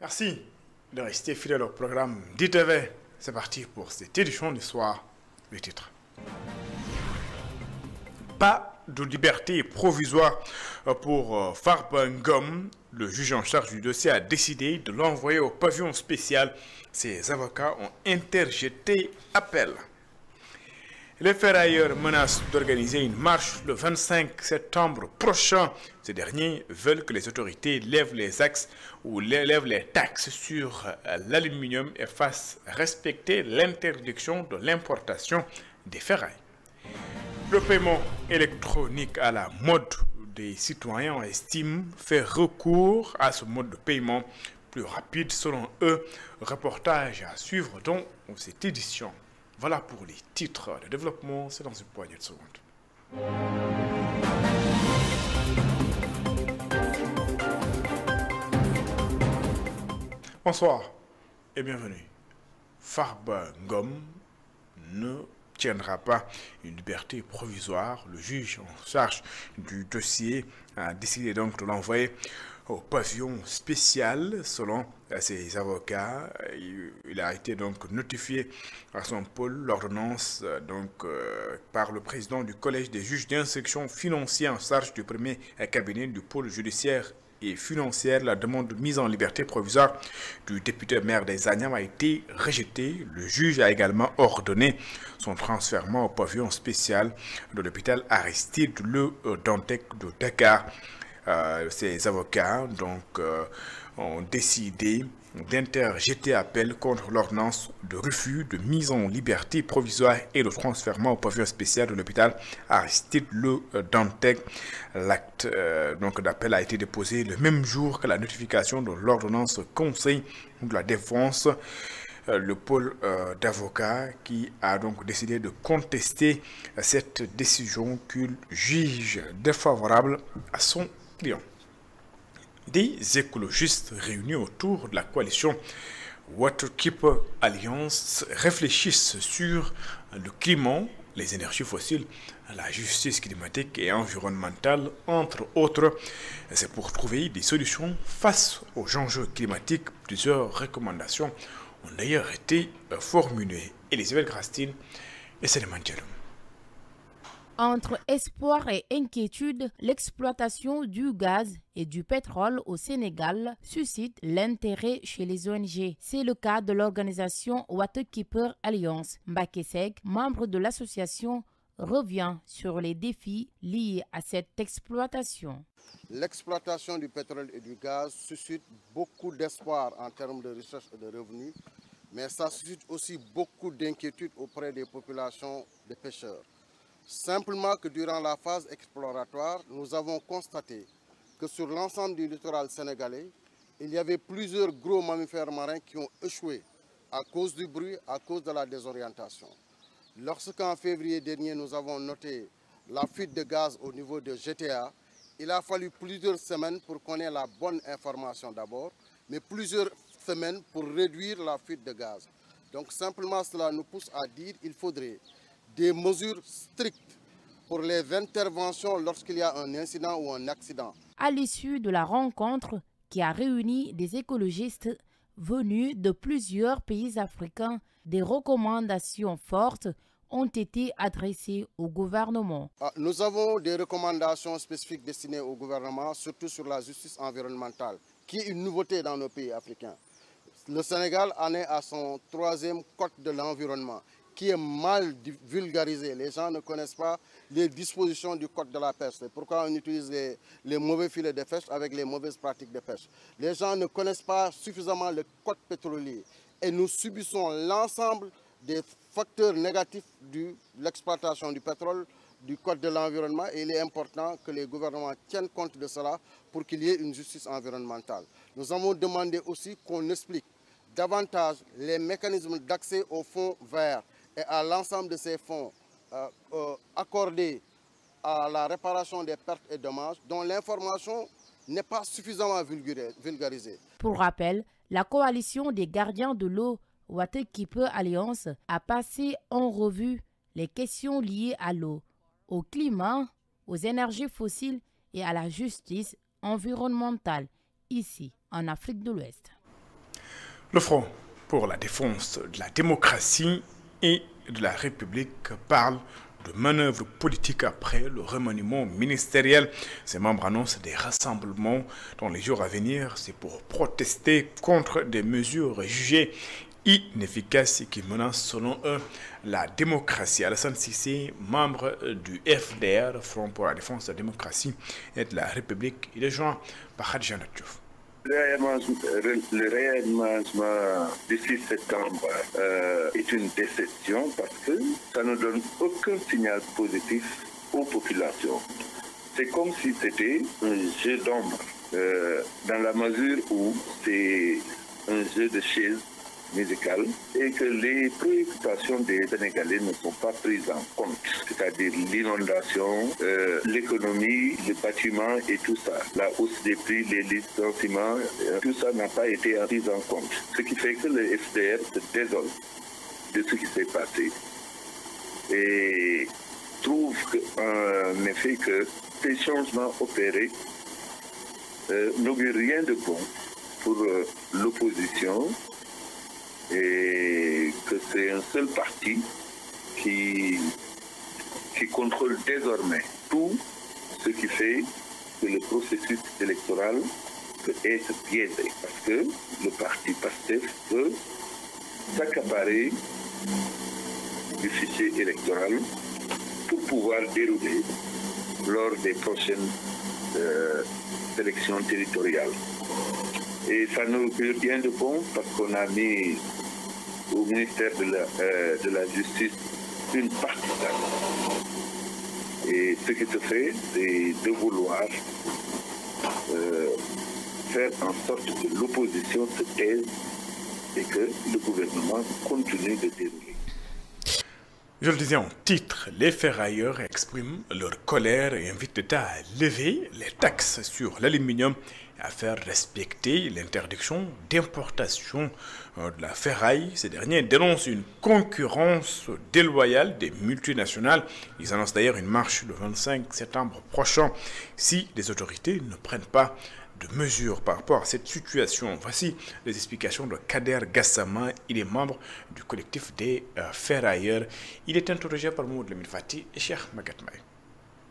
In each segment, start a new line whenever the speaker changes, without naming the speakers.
Merci de rester fidèle au programme d'ITV. C'est parti pour cette édition du soir. Le titre. Pas de liberté provisoire pour Farba Ngom. Le juge en charge du dossier a décidé de l'envoyer au pavillon spécial. Ses avocats ont interjeté appel. Les ferrailleurs menacent d'organiser une marche le 25 septembre prochain. Ces derniers veulent que les autorités lèvent les axes ou lèvent les taxes sur l'aluminium et fassent respecter l'interdiction de l'importation des ferrailles. Le paiement électronique à la mode des citoyens estiment faire recours à ce mode de paiement plus rapide selon eux. Reportage à suivre dans cette édition. Voilà pour les titres de développement, c'est dans une poignée de secondes. Bonsoir et bienvenue. Farba Ngom ne tiendra pas une liberté provisoire. Le juge en charge du dossier a décidé donc de l'envoyer au pavillon spécial. Selon ses avocats, il a été donc notifié à son pôle l'ordonnance par le président du collège des juges d'instruction financière en charge du premier cabinet du pôle judiciaire et financière. La demande de mise en liberté provisoire du député maire des Agnam a été rejetée. Le juge a également ordonné son transfert au pavillon spécial de l'hôpital Aristide Le Dantec de Dakar. Ces avocats ont décidé d'interjeter appel contre l'ordonnance de refus de mise en liberté provisoire et de transfert au pavillon spécial de l'hôpital Aristide Le Dantec. L'acte d'appel a été déposé le même jour que la notification de l'ordonnance Conseil de la défense. Le pôle d'avocats qui a donc décidé de contester cette décision qu'il juge défavorable à son client. Des écologistes réunis autour de la coalition Waterkeeper Alliance réfléchissent sur le climat, les énergies fossiles, la justice climatique et environnementale, entre autres. C'est pour trouver des solutions face aux enjeux climatiques. Plusieurs recommandations ont d'ailleurs été formulées. Elisabeth Grastine et Séléman Diallo.
Entre espoir et inquiétude, l'exploitation du gaz et du pétrole au Sénégal suscite l'intérêt chez les ONG. C'est le cas de l'organisation Waterkeeper Alliance. Mbaké Seck, membre de l'association, revient sur les défis liés à cette exploitation.
L'exploitation du pétrole et du gaz suscite beaucoup d'espoir en termes de recherche et de revenus, mais ça suscite aussi beaucoup d'inquiétude auprès des populations de pêcheurs. Simplement que durant la phase exploratoire, nous avons constaté que sur l'ensemble du littoral sénégalais, il y avait plusieurs gros mammifères marins qui ont échoué à cause du bruit, à cause de la désorientation. Lorsqu'en février dernier, nous avons noté la fuite de gaz au niveau de GTA, il a fallu plusieurs semaines pour qu'on ait la bonne information d'abord, mais plusieurs semaines pour réduire la fuite de gaz. Donc simplement cela nous pousse à dire qu'il faudrait des mesures strictes pour les interventions lorsqu'il y a un incident ou un accident.
À l'issue de la rencontre qui a réuni des écologistes venus de plusieurs pays africains, des recommandations fortes ont été adressées au gouvernement.
Nous avons des recommandations spécifiques destinées au gouvernement, surtout sur la justice environnementale, qui est une nouveauté dans nos pays africains. Le Sénégal en est à son 3e code de l'environnement, qui est mal vulgarisé. Les gens ne connaissent pas les dispositions du code de la pêche. C'est pourquoi on utilise les mauvais filets de pêche avec les mauvaises pratiques de pêche. Les gens ne connaissent pas suffisamment le code pétrolier. Et nous subissons l'ensemble des facteurs négatifs de l'exploitation du pétrole, du code de l'environnement. Et il est important que les gouvernements tiennent compte de cela pour qu'il y ait une justice environnementale. Nous avons demandé aussi qu'on explique davantage les mécanismes d'accès aux fonds verts et à l'ensemble de ces fonds accordés à la réparation des pertes et dommages dont l'information n'est pas suffisamment vulgarisée.
Pour rappel, la coalition des gardiens de l'eau Waterkeeper Alliance a passé en revue les questions liées à l'eau, au climat, aux énergies fossiles et à la justice environnementale ici en Afrique de l'Ouest.
Le Front pour la défense de la démocratie et de la République parle de manœuvres politiques après le remaniement ministériel. Ses membres annoncent des rassemblements dans les jours à venir. C'est pour protester contre des mesures jugées inefficaces qui menacent selon eux la démocratie. Alassane Cissé, membre du FDR, Front pour la défense de la démocratie et de la République, il est joint par Khadija Natchouf.
Le réaménagement du 6 septembre est une déception parce que ça ne donne aucun signal positif aux populations. C'est comme si c'était un jeu d'ombre, dans la mesure où c'est un jeu de chaises musicales et que les préoccupations des Sénégalais ne sont pas prises en compte, c'est-à-dire l'inondation, l'économie, les bâtiments et tout ça, la hausse des prix, les licenciements, tout ça n'a pas été pris en compte. Ce qui fait que le FDR se désole de ce qui s'est passé et trouve en effet que ces changements opérés n'augurent rien de bon pour l'opposition et que c'est un seul parti qui contrôle désormais tout, ce qui fait que le processus électoral peut être biaisé parce que le parti PASTEF peut s'accaparer du fichier électoral pour pouvoir dérouler lors des prochaines élections territoriales. Et ça n'augure rien de bon parce qu'on a mis au ministère de la Justice une partie d'argent. Et ce qui se fait, c'est de vouloir faire en sorte que l'opposition se taise et que le gouvernement continue de dérouler.
Je le disais en titre, les ferrailleurs expriment leur colère et invitent l'État à lever les taxes sur l'aluminium et à faire respecter l'interdiction d'importation de la ferraille. Ces derniers dénoncent une concurrence déloyale des multinationales. Ils annoncent d'ailleurs une marche le 25 septembre prochain si les autorités ne prennent pas de mesures par rapport à cette situation. Voici les explications de Kader Gassama. Il est membre du collectif des ferrailleurs. Il est interrogé par Mohamed Lamine Fati et Cheikh Magatmaï.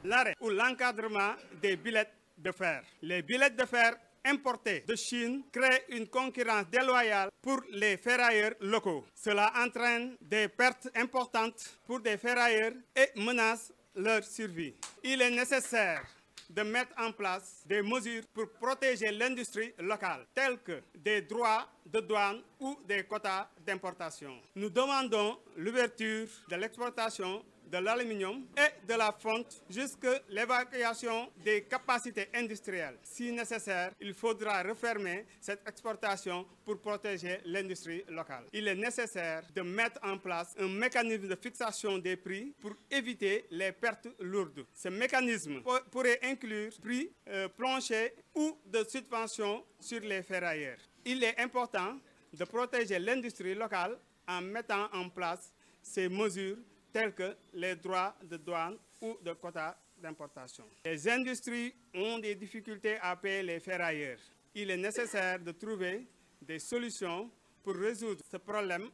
L'arrêt ou l'encadrement des billets de fer. Les billets de fer importés de Chine créent une concurrence déloyale pour les ferrailleurs locaux. Cela entraîne des pertes importantes pour des ferrailleurs et menace leur survie. Il est nécessaire de mettre en place des mesures pour protéger l'industrie locale, telles que des droits de douane ou des quotas d'importation. Nous demandons l'ouverture de l'exportation de l'aluminium et de la fonte jusqu'à l'évacuation des capacités industrielles. Si nécessaire, il faudra refermer cette exportation pour protéger l'industrie locale. Il est nécessaire de mettre en place un mécanisme de fixation des prix pour éviter les pertes lourdes. Ce mécanisme pourrait inclure prix plancher ou de subvention sur les ferrailleurs. Il est important de protéger l'industrie locale en mettant en place ces mesures tels que les droits de douane ou de quotas d'importation. Les industries ont des difficultés à payer les ferrailleurs. Il est nécessaire de trouver des solutions pour résoudre ce problème,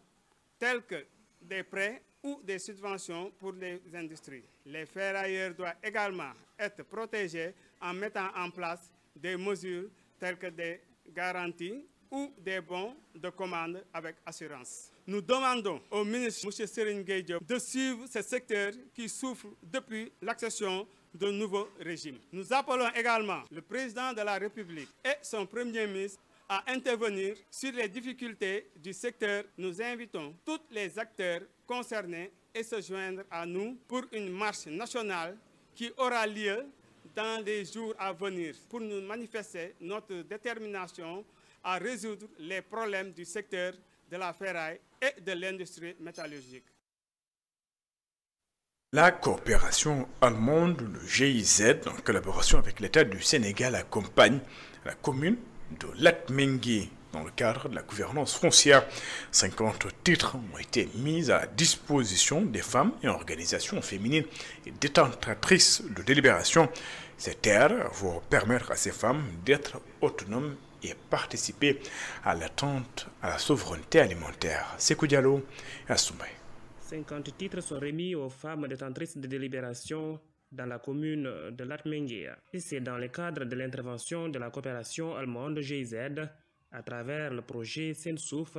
tels que des prêts ou des subventions pour les industries. Les ferrailleurs doivent également être protégés en mettant en place des mesures telles que des garanties ou des bons de commande avec assurance. Nous demandons au ministre M. Serigne Gueye Diop de suivre ce secteur qui souffre depuis l'accession d'un nouveau régime. Nous appelons également le président de la République et son premier ministre à intervenir sur les difficultés du secteur. Nous invitons tous les acteurs concernés à se joindre à nous pour une marche nationale qui aura lieu dans les jours à venir pour nous manifester notre détermination à résoudre les problèmes du secteur de la ferraille et de l'industrie métallurgique.
La coopération allemande, le GIZ, en collaboration avec l'État du Sénégal, accompagne la commune de Latmingué dans le cadre de la gouvernance foncière. 50 titres ont été mis à la disposition des femmes et organisations féminines et détentatrices de délibération. Ces terres vont permettre à ces femmes d'être autonomes et participer à l'attente à la souveraineté alimentaire. Sékou Diallo et Assoumay.
50 titres sont remis aux femmes détentrices de délibération dans la commune de Latmingué. Et c'est dans le cadre de l'intervention de la coopération allemande GIZ à travers le projet Sensouf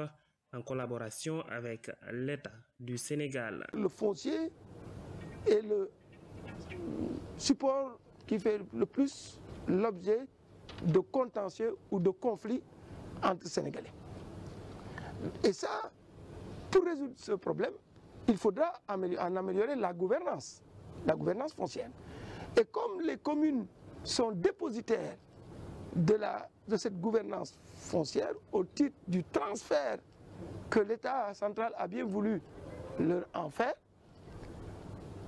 en collaboration avec l'État du Sénégal.
Le foncier est le support qui fait le plus l'objet de contentieux ou de conflits entre Sénégalais. Et ça, pour résoudre ce problème, il faudra en améliorer la gouvernance foncière. Et comme les communes sont dépositaires de cette gouvernance foncière au titre du transfert que l'État central a bien voulu leur en faire,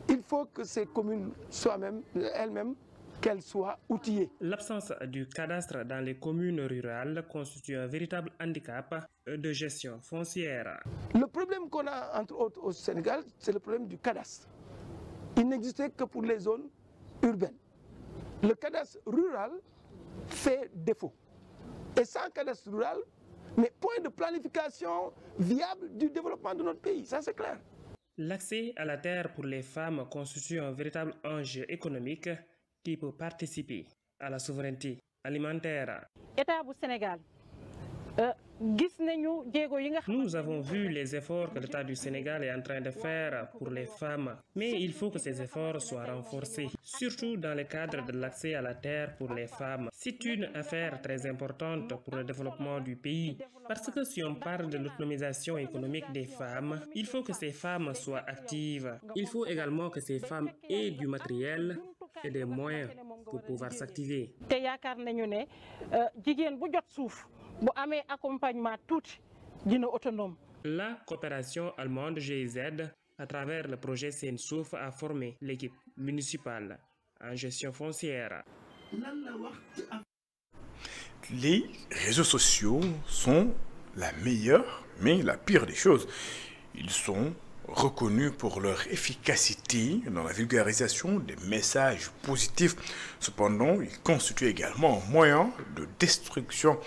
il faut que ces communes soient elles-mêmes qu'elles soient outillées.
L'absence du cadastre dans les communes rurales constitue un véritable handicap de gestion foncière.
Le problème qu'on a entre autres au Sénégal, c'est le problème du cadastre. Il n'existait que pour les zones urbaines. Le cadastre rural fait défaut. Et sans cadastre rural, mais point de planification viable du développement de notre pays, ça c'est clair.
L'accès à la terre pour les femmes constitue un véritable enjeu économique qui peut participer à la souveraineté alimentaire.
État du Sénégal.
Nous avons vu les efforts que l'État du Sénégal est en train de faire pour les femmes, mais il faut que ces efforts soient renforcés, surtout dans le cadre de l'accès à la terre pour les femmes. C'est une affaire très importante pour le développement du pays, parce que si on parle de l'autonomisation économique des femmes, il faut que ces femmes soient actives. Il faut également que ces femmes aient du matériel et des moyens pour pouvoir s'activer. La coopération allemande GIZ, à travers le projet Sensouf, a formé l'équipe municipale en gestion foncière.
Les réseaux sociaux sont la meilleure, mais la pire des choses. Ils sont reconnus pour leur efficacité dans la vulgarisation des messages positifs. Cependant, ils constituent également un moyen de destruction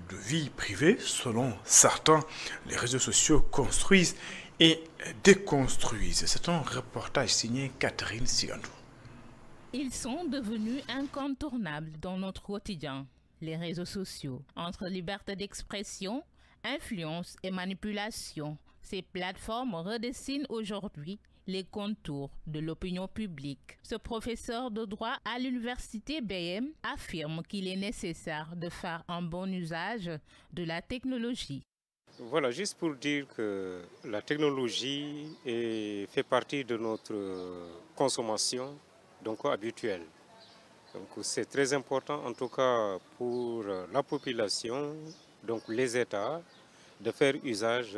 de vie privée. Selon certains, les réseaux sociaux construisent et déconstruisent. C'est un reportage signé Catherine Sigandou.
Ils sont devenus incontournables dans notre quotidien, les réseaux sociaux. Entre liberté d'expression, influence et manipulation, ces plateformes redessinent aujourd'hui les contours de l'opinion publique. Ce professeur de droit à l'université BM affirme qu'il est nécessaire de faire un bon usage de la technologie.
Voilà, juste pour dire que la technologie fait partie de notre consommation donc habituelle. Donc c'est très important en tout cas pour la population, donc les États, de faire usage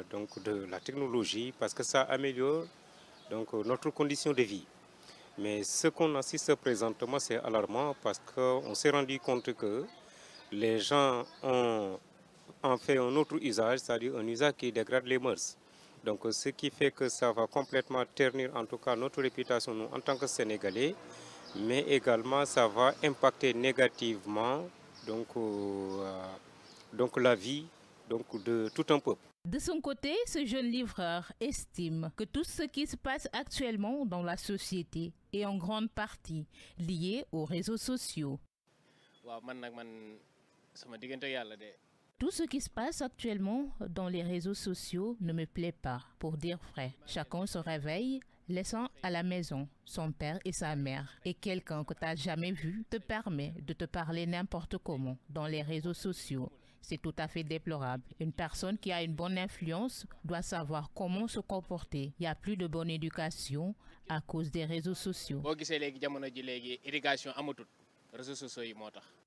donc de la technologie parce que ça améliore donc notre condition de vie. Mais ce qu'on assiste présentement, c'est alarmant parce qu'on s'est rendu compte que les gens ont en fait un autre usage, c'est-à-dire un usage qui dégrade les mœurs. Donc ce qui fait que ça va complètement ternir en tout cas notre réputation nous, en tant que Sénégalais, mais également ça va impacter négativement donc la vie de tout un peuple.
De son côté, ce jeune livreur estime que tout ce qui se passe actuellement dans la société est en grande partie lié aux réseaux sociaux. Tout ce qui se passe actuellement dans les réseaux sociaux ne me plaît pas, pour dire vrai. Chacun se réveille, laissant à la maison son père et sa mère. Et quelqu'un que tu n'as jamais vu te permet de te parler n'importe comment dans les réseaux sociaux. C'est tout à fait déplorable. Une personne qui a une bonne influence doit savoir comment se comporter. Il n'y a plus de bonne éducation à cause des réseaux sociaux.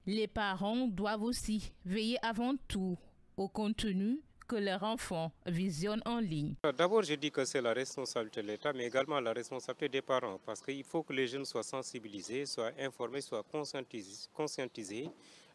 Les parents doivent aussi veiller avant tout au contenu que leur enfant visionne en ligne.
D'abord, je dis que c'est la responsabilité de l'État, mais également la responsabilité des parents, parce qu'il faut que les jeunes soient sensibilisés, soient informés, soient conscientisés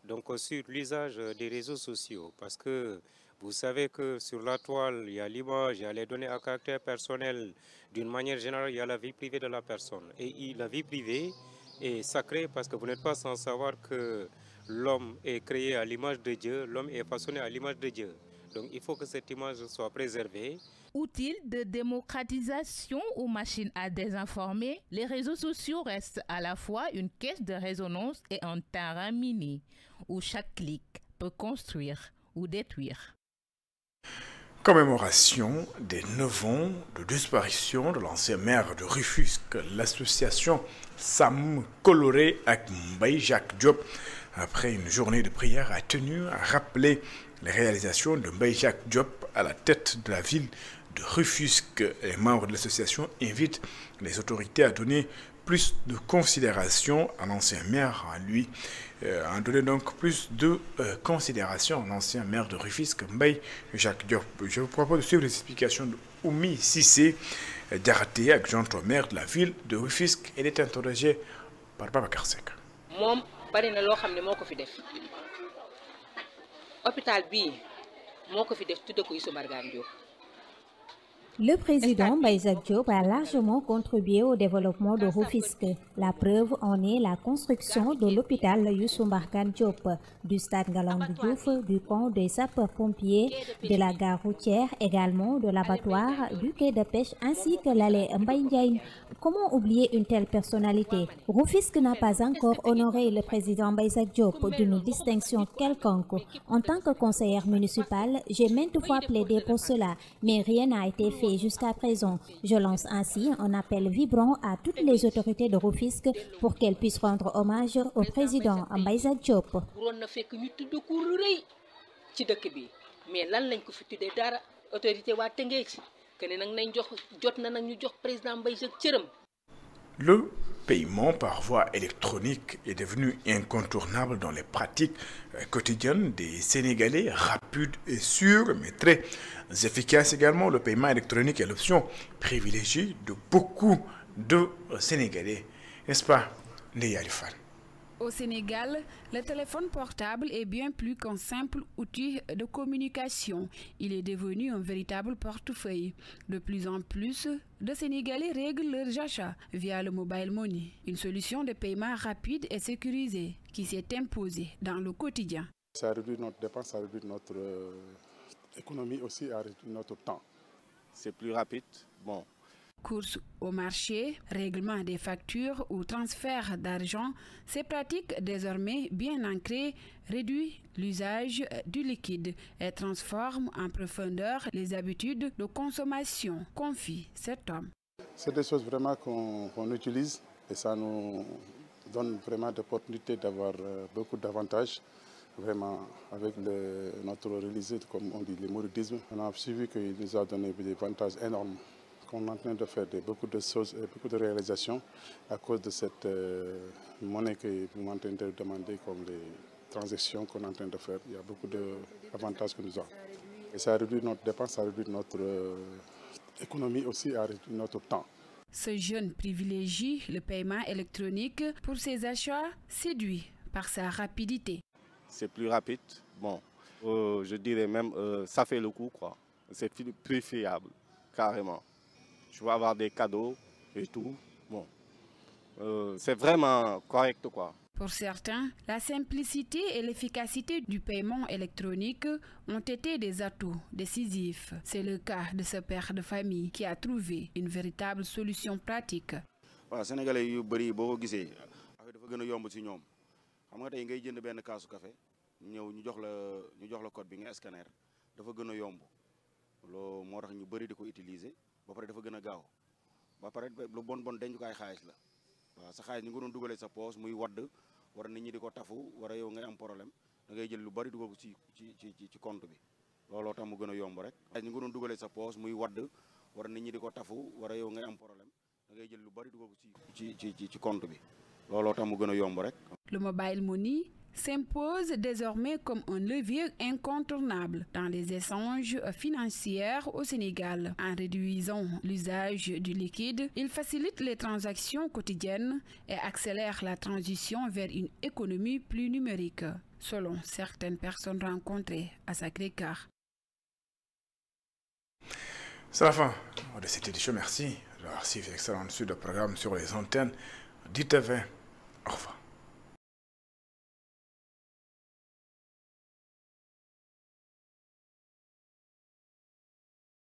donc, sur l'usage des réseaux sociaux. Parce que vous savez que sur la toile, il y a l'image, il y a les données à caractère personnel. D'une manière générale, il y a la vie privée de la personne. Et la vie privée est sacrée parce que vous n'êtes pas sans savoir que l'homme est créé à l'image de Dieu, l'homme est façonné à l'image de Dieu. Donc il faut que cette image soit préservée.
Outil de démocratisation aux machines à désinformer, les réseaux sociaux restent à la fois une caisse de résonance et un terrain miné, où chaque clic peut construire ou détruire.
Commémoration des 9 ans de disparition de l'ancien maire de Rufisque, l'association Sam Coloré avec Mbaye Jacques Diop, après une journée de prière, a tenu à rappeler les réalisations de Mbaye Jacques Diop à la tête de la ville de Rufisque. Les membres de l'association invitent les autorités à donner plus de considération à l'ancien maire, à lui, en donner donc plus de considération à l'ancien maire de Rufisque, Mbaye Jacques Diop. Je vous propose de suivre les explications de Oumi Sissé Diaraté, adjointe au maire de la ville de Rufisque. Elle est interrogée par Babacar Seck.
Mom bari na lo xamne moko fi def hôpital bi moko fi def tudde ko Youssou Mbargane Diop.
Le président Mbaye Jacques Diop a largement contribué au développement de Rufisque. La preuve en est la construction de l'hôpital Youssou Mbargane Diop, du stade Ngalandou Diouf, du camp des sapeurs-pompiers, de la gare routière, également de l'abattoir, du quai de pêche ainsi que l'allée Mbaye Ndiaye. Comment oublier une telle personnalité? Rufisque n'a pas encore honoré le président Mbaye Jacques Diop d'une distinction quelconque. En tant que conseillère municipale, j'ai maintes fois plaidé pour cela, mais rien n'a été fait jusqu'à présent. Je lance ainsi un appel vibrant à toutes les autorités de Rufisque pour qu'elles puissent rendre hommage au président Mbaye Jacques Diop.
Le paiement par voie électronique est devenu incontournable dans les pratiques quotidiennes des Sénégalais, rapide et sûr, mais très efficace également. Le paiement électronique est l'option privilégiée de beaucoup de Sénégalais. N'est-ce pas, Ndeye Alifane?
Au Sénégal, le téléphone portable est bien plus qu'un simple outil de communication. Il est devenu un véritable portefeuille. De plus en plus de Sénégalais règlent leurs achats via le mobile money, une solution de paiement rapide et sécurisée qui s'est imposée dans le quotidien.
Ça réduit notre dépense, ça réduit notre économie aussi, ça réduit notre temps. C'est plus rapide, bon.
Courses au marché, règlement des factures ou transfert d'argent, ces pratiques désormais bien ancrées réduisent l'usage du liquide et transforment en profondeur les habitudes de consommation, confie cet homme.
C'est des choses vraiment qu'on utilise et ça nous donne vraiment l'opportunité d'avoir beaucoup d'avantages. Vraiment, avec notre religion, comme on dit, le mouridisme, on a suivi qu'il nous a donné des avantages énormes. On est en train de faire beaucoup de choses et beaucoup de réalisations à cause de cette monnaie que vous êtes en train de demander, comme les transactions qu'on est en train de faire. Il y a beaucoup d'avantages que nous avons. Et ça réduit notre dépense, ça réduit notre économie aussi, ça réduit notre temps.
Ce jeune privilégie le paiement électronique pour ses achats, séduit par sa rapidité.
C'est plus rapide, bon, je dirais même ça fait le coup, quoi. C'est plus fiable, carrément. Je vais avoir des cadeaux et tout. Bon, c'est vraiment correct, quoi.
Pour certains, la simplicité et l'efficacité du paiement électronique ont été des atouts décisifs. C'est le cas de ce père de famille qui a trouvé une véritable solution pratique.
Voilà, Sénégalais yu bari boo ko gisee affaire dafa gën a yomb ci ñoom xam nga tey ngay jënd benn kaasu café ñëw ñu jox la code bi nga scanner dafa gën a yomb loolu moo tax ñu bari di ko utiliser. ba pare dafa gën a gaaw ba pare lu bon dencukaay xaalis la waaw sa xaalis ñu ngi doon dugalee sa poos muy wadd war nit ñi di ko tafu war a yow ngay am problème da ngay jël lu bari dugal ko ci compte bi looloo tax mu gën a yomb rek. ñu ngi doon dugalee sa poos muy wadd war nit ñi di ko tafu war a yow ngay am problème da ngay jël lu bari dugal ko ci compte bi looloo tax mu gën a yomb rek.
Le mobile money s'impose désormais comme un levier incontournable dans les échanges financiers au Sénégal. En réduisant l'usage du liquide, il facilite les transactions quotidiennes et accélère la transition vers une économie plus numérique, selon certaines personnes rencontrées à Sacré-Cœur.
C'est la fin de cette édition. Merci d'avoir suivi l'excellent suite de programme sur les antennes d'ITV. Au revoir.